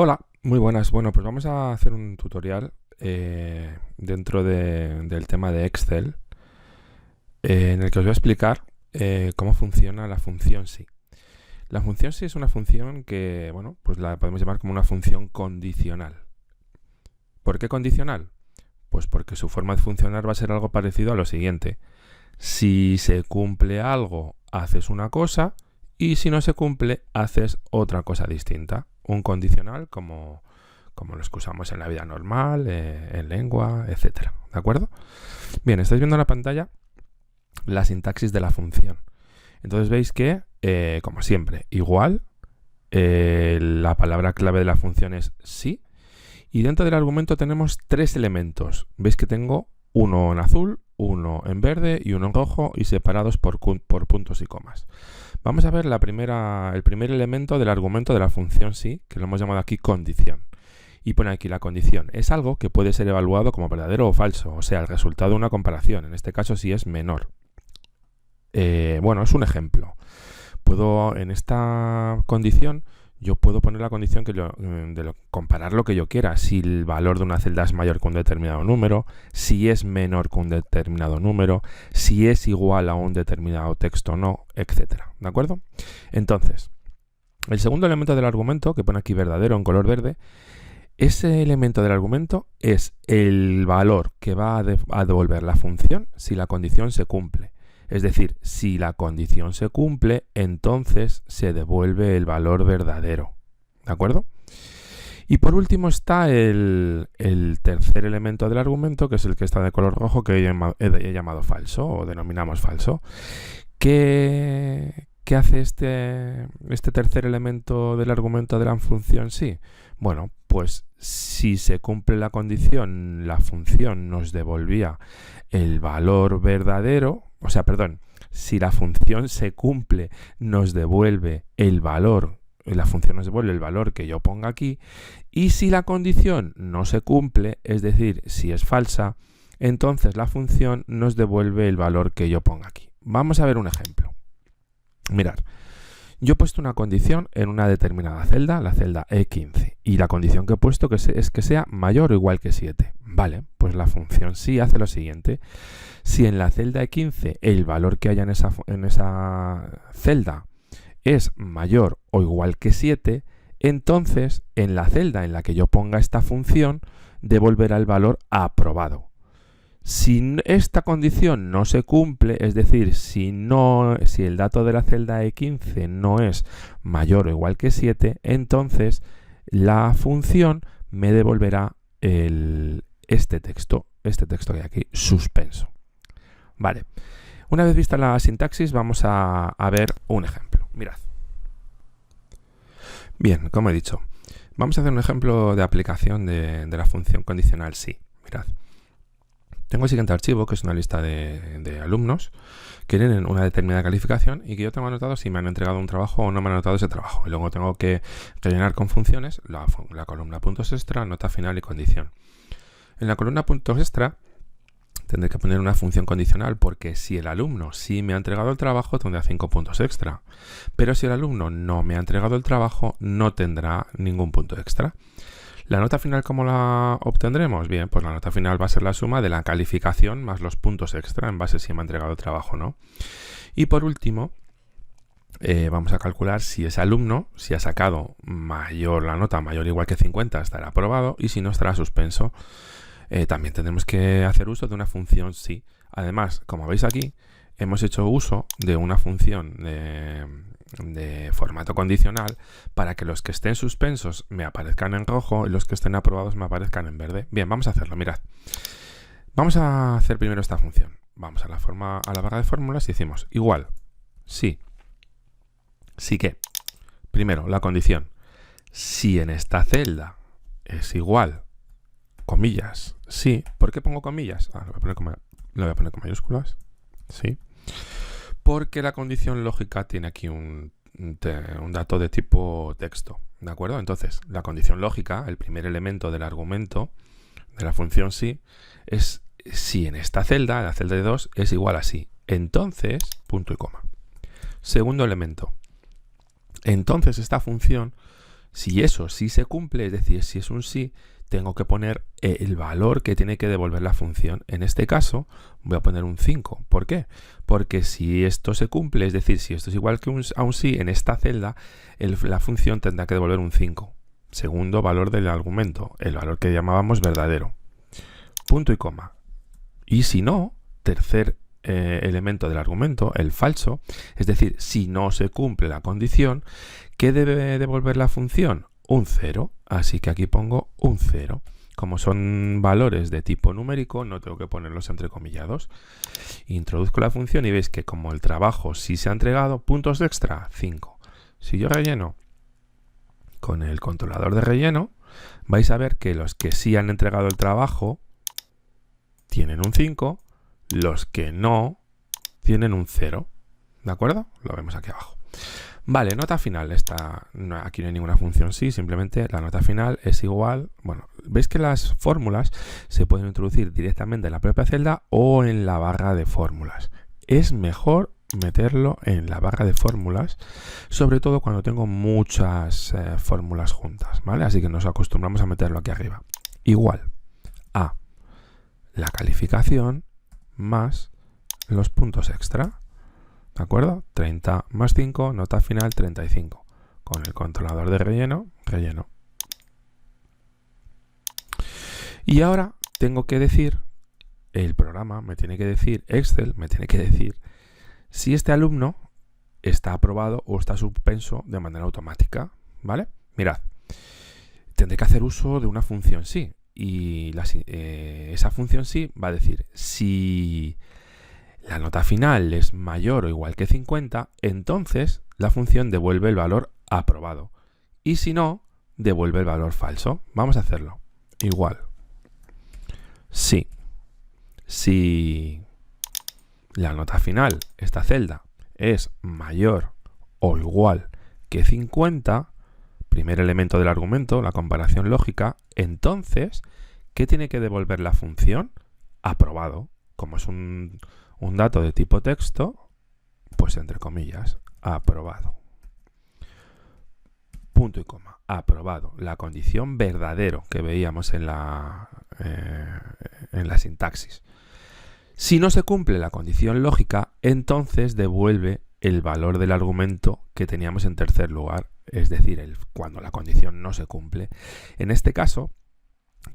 Hola, muy buenas. Bueno, pues vamos a hacer un tutorial dentro del tema de Excel en el que os voy a explicar cómo funciona la función sí. La función sí es una función que, bueno, pues la podemos llamar como una función condicional. ¿Por qué condicional? Pues porque su forma de funcionar va a ser algo parecido a lo siguiente. Si se cumple algo, haces una cosa, y si no se cumple, haces otra cosa distinta. Un condicional como los que usamos en la vida normal, en lengua, etcétera. ¿De acuerdo? Bien, estáis viendo en la pantalla la sintaxis de la función. Entonces veis que, como siempre, igual, la palabra clave de la función es sí, y dentro del argumento tenemos tres elementos. Veis que tengo uno en azul, uno en verde y uno en rojo, y separados por puntos y comas. Vamos a ver el primer elemento del argumento de la función sí, que lo hemos llamado aquí condición. Y pone aquí la condición. Es algo que puede ser evaluado como verdadero o falso, o sea, el resultado de una comparación. En este caso si es menor. Bueno, es un ejemplo. En esta condición, yo puedo poner la condición comparar lo que yo quiera. Si el valor de una celda es mayor que un determinado número, si es menor que un determinado número, si es igual a un determinado texto o no, etcétera. ¿De acuerdo? Entonces, el segundo elemento del argumento, que pone aquí verdadero en color verde, ese elemento del argumento es el valor que va a devolver la función si la condición se cumple. Es decir, si la condición se cumple, entonces se devuelve el valor verdadero. ¿De acuerdo? Y por último está el tercer elemento del argumento, que es el que está de color rojo, que he llamado falso, o denominamos falso. ¿Qué hace este tercer elemento del argumento de la función sí? Bueno, pues si se cumple la condición, la función nos devolvía el valor verdadero, o sea, perdón, si la función se cumple, nos devuelve el valor, la función nos devuelve el valor que yo ponga aquí, y si la condición no se cumple, es decir, si es falsa, entonces la función nos devuelve el valor que yo ponga aquí. Vamos a ver un ejemplo. Mirad, yo he puesto una condición en una determinada celda, la celda E15, y la condición que he puesto es que sea mayor o igual que 7. Vale, pues la función sí hace lo siguiente. Si en la celda E15 el valor que haya en esa celda es mayor o igual que 7, entonces en la celda en la que yo ponga esta función devolverá el valor aprobado. Si esta condición no se cumple, es decir, si el dato de la celda E15 no es mayor o igual que 7, entonces la función me devolverá este texto que hay aquí, suspenso. Vale, una vez vista la sintaxis, vamos a ver un ejemplo. Mirad. Bien, como he dicho, vamos a hacer un ejemplo de aplicación de la función condicional sí. Mirad. Tengo el siguiente archivo, que es una lista de alumnos que tienen una determinada calificación y que yo tengo anotado si me han entregado un trabajo o no me han anotado ese trabajo. Y luego tengo que rellenar con funciones la columna puntos extra, nota final y condición. En la columna puntos extra tendré que poner una función condicional porque si el alumno sí me ha entregado el trabajo tendrá 5 puntos extra. Pero si el alumno no me ha entregado el trabajo no tendrá ningún punto extra. ¿La nota final cómo la obtendremos? Bien, pues la nota final va a ser la suma de la calificación más los puntos extra en base si me ha entregado el trabajo o no. Y por último, vamos a calcular si ese alumno, si ha sacado la nota mayor o igual que 50, estará aprobado y si no estará suspenso. También tendremos que hacer uso de una función sí. Además, como veis aquí, hemos hecho uso de una función de formato condicional para que los que estén suspensos me aparezcan en rojo y los que estén aprobados me aparezcan en verde. Bien, vamos a hacerlo, mirad. Vamos a hacer primero esta función. Vamos a la barra de fórmulas y decimos igual, sí. Sí que, primero, la condición. Si en esta celda es igual, comillas, sí. ¿Por qué pongo comillas? Lo voy a poner con mayúsculas. Sí. Porque la condición lógica tiene aquí un dato de tipo texto, ¿de acuerdo? Entonces, la condición lógica, el primer elemento del argumento de la función sí, es si en esta celda, la celda de 2, es igual a sí. Entonces, punto y coma. Segundo elemento. Entonces, esta función Si eso sí se cumple, es decir, si es un sí, tengo que poner el valor que tiene que devolver la función. En este caso, voy a poner un 5. ¿Por qué? Porque si esto se cumple, es decir, si esto es igual que a un sí, en esta celda, la función tendrá que devolver un 5. Segundo valor del argumento, el valor que llamábamos verdadero. Punto y coma. Y si no, tercer elemento del argumento, el falso, es decir, si no se cumple la condición, ¿qué debe devolver la función? Un 0, así que aquí pongo un 0. Como son valores de tipo numérico, no tengo que ponerlos entrecomillados. Introduzco la función y veis que como el trabajo sí se ha entregado, puntos extra, 5. Si yo relleno con el controlador de relleno, vais a ver que los que sí han entregado el trabajo tienen un 5, los que no tienen un 0. ¿De acuerdo? Lo vemos aquí abajo. Vale, nota final. Aquí no hay ninguna función sí, simplemente la nota final es igual. Bueno, veis que las fórmulas se pueden introducir directamente en la propia celda o en la barra de fórmulas. Es mejor meterlo en la barra de fórmulas, sobre todo cuando tengo muchas fórmulas juntas, ¿vale? Así que nos acostumbramos a meterlo aquí arriba. Igual a la calificación más los puntos extra. ¿De acuerdo? 30 más 5, nota final 35. Con el controlador de relleno. Y ahora tengo que decir, el programa me tiene que decir, Excel me tiene que decir, si este alumno está aprobado o está suspenso de manera automática. ¿Vale? Mirad, tendré que hacer uso de una función sí. Y esa función sí va a decir, si la nota final es mayor o igual que 50, entonces la función devuelve el valor aprobado. Y si no, devuelve el valor falso. Vamos a hacerlo. Igual. Sí. Si la nota final, esta celda, es mayor o igual que 50, primer elemento del argumento, la comparación lógica, entonces, ¿qué tiene que devolver la función? Aprobado. Como es un dato de tipo texto, pues entre comillas, aprobado. Punto y coma, aprobado. La condición verdadero que veíamos en la sintaxis. Si no se cumple la condición lógica, entonces devuelve el valor del argumento que teníamos en tercer lugar, es decir, cuando la condición no se cumple. En este caso,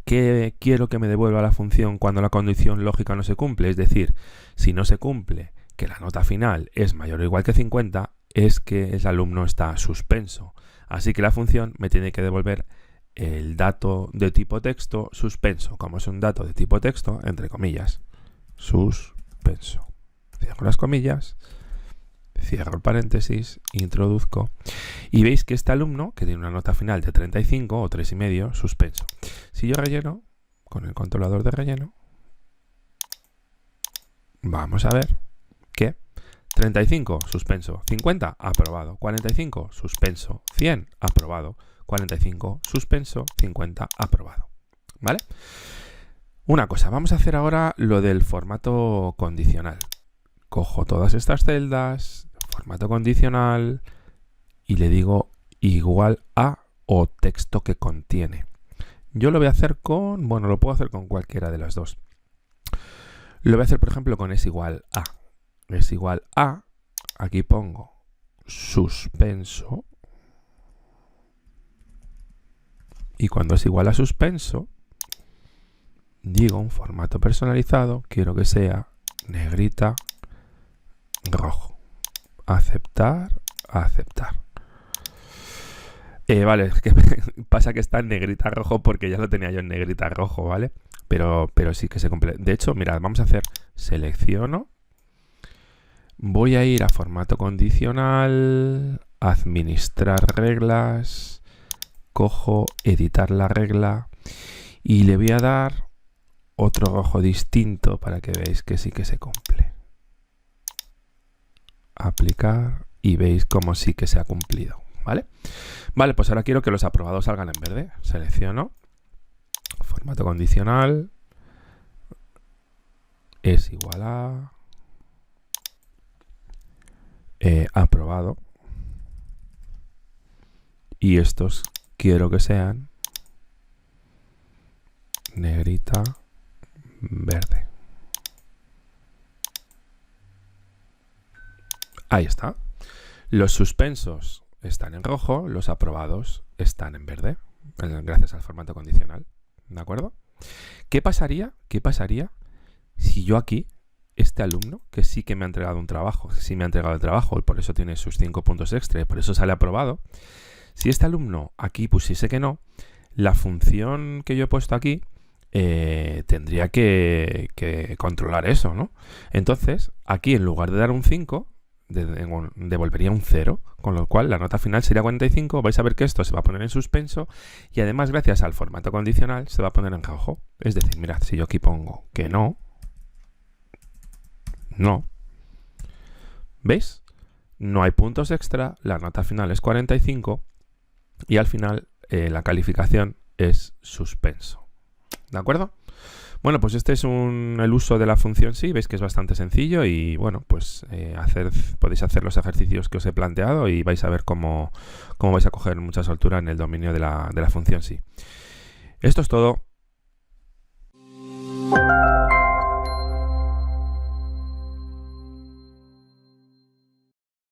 ¿qué quiero que me devuelva la función cuando la condición lógica no se cumple? Es decir, si no se cumple que la nota final es mayor o igual que 50, es que el alumno está suspenso. Así que la función me tiene que devolver el dato de tipo texto suspenso. Como es un dato de tipo texto, entre comillas, suspenso. Cierro las comillas, cierro el paréntesis, introduzco y veis que este alumno, que tiene una nota final de 35 o 3,5, suspenso. Si yo relleno con el controlador de relleno, vamos a ver que 35, suspenso, 50, aprobado, 45, suspenso, 100, aprobado, 45, suspenso, 50, aprobado. ¿Vale? Una cosa, vamos a hacer ahora lo del formato condicional. Cojo todas estas celdas, formato condicional, y le digo igual a o texto que contiene. Yo lo voy a hacer con, bueno, lo puedo hacer con cualquiera de las dos. Lo voy a hacer, por ejemplo, con es igual a. Es igual a, aquí pongo suspenso, y cuando es igual a suspenso, digo un formato personalizado, quiero que sea negrita, rojo. Aceptar, aceptar. Vale, es que pasa que está en negrita rojo porque ya lo tenía yo en negrita rojo, ¿vale? Pero sí que se cumple. De hecho, mirad, vamos a hacer, selecciono, voy a ir a formato condicional, administrar reglas, cojo, editar la regla y le voy a dar otro rojo distinto para que veáis que sí que se cumple. Aplicar y veis cómo sí que se ha cumplido, ¿vale? Vale, pues ahora quiero que los aprobados salgan en verde. Selecciono, formato condicional, es igual a aprobado, y estos quiero que sean negrita, verde. Ahí está. Los suspensos están en rojo, los aprobados están en verde, gracias al formato condicional. ¿De acuerdo? ¿Qué pasaría si yo aquí, este alumno, que sí que me ha entregado un trabajo, sí me ha entregado el trabajo y por eso tiene sus 5 puntos extra y por eso sale aprobado, si este alumno aquí pusiese que no, la función que yo he puesto aquí tendría que controlar eso, ¿no? Entonces, aquí en lugar de dar un 5, devolvería un 0, con lo cual la nota final sería 45. Vais a ver que esto se va a poner en suspenso y además gracias al formato condicional se va a poner en rojo. Es decir, mirad, si yo aquí pongo que no, ¿veis? No hay puntos extra, la nota final es 45 y al final la calificación es suspenso. ¿De acuerdo? Bueno, pues este es el uso de la función sí, veis que es bastante sencillo y bueno, pues podéis hacer los ejercicios que os he planteado y vais a ver cómo vais a coger mucha soltura en el dominio de la función sí. Esto es todo.